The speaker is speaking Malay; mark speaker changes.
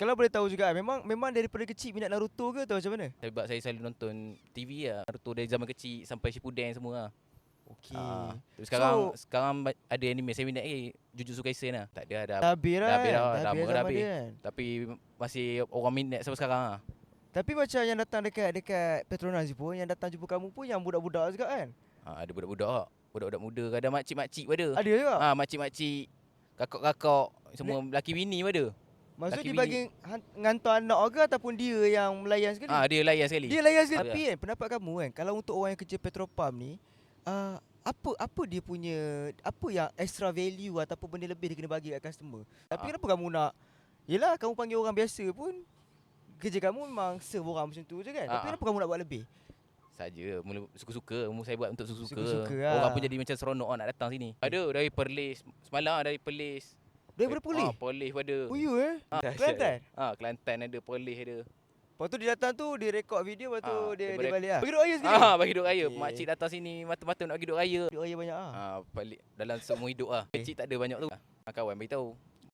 Speaker 1: Kalau boleh tahu juga, memang daripada kecil minat Naruto ke atau macam mana?
Speaker 2: Sebab saya selalu nonton TV lah. Naruto dari zaman kecil sampai Shippuden semua lah.
Speaker 1: Okey.
Speaker 2: Tapi
Speaker 1: So,
Speaker 2: sekarang ada anime saya minat Jujutsu Kaisen lah. Tak ada dah.
Speaker 1: dah habis
Speaker 2: Dah habis dah,
Speaker 1: kan?
Speaker 2: lama dah
Speaker 1: zaman
Speaker 2: habis.
Speaker 1: dia kan?
Speaker 2: Tapi masih orang minat sampai sekarang lah.
Speaker 1: Tapi macam yang datang dekat Petronas pun, yang datang jumpa kamu pun yang budak-budak juga kan?
Speaker 2: Ada budak-budak. Budak-budak muda, kadang makcik-makcik pada.
Speaker 1: Ada juga?
Speaker 2: Makcik-makcik, kakak-kakak, semua lelaki bini pada.
Speaker 1: Maksud
Speaker 2: Laki
Speaker 1: dia bagi ngantar anak ke ataupun dia yang melayan sekali?
Speaker 2: Dia layan sekali.
Speaker 1: Dia layan sekali. Tapi kan pendapat kamu kan, kalau untuk orang yang kerja Petropam ni, apa dia punya, apa yang extra value ataupun benda lebih dia kena bagi kat customer? Tapi kenapa kamu nak, yelah kamu panggil orang biasa pun, kerja kamu memang serve orang macam tu je kan? Tapi kenapa kamu nak buat lebih?
Speaker 2: Saja, mula suka-suka. Saya buat untuk suka-suka.
Speaker 1: Lah.
Speaker 2: Orang pun jadi macam seronok nak datang sini. Ada dari Perlis. Semalam dari Perlis.
Speaker 1: Daripada Perlis?
Speaker 2: Perlis pada.
Speaker 1: Oh ya Kelantan?
Speaker 2: Kelantan ada, Perlis ada.
Speaker 1: Lepas tu dia datang tu, dia rekod video, lepas tu dia balik lah.
Speaker 2: Bagi duk raya sekali. Bagi duk raya. Makcik datang sini mata-mata nak bagi duk raya.
Speaker 1: Duk raya banyak
Speaker 2: balik dalam semua hidup lah. Kecil tak ada banyak tu. Kawan beritahu.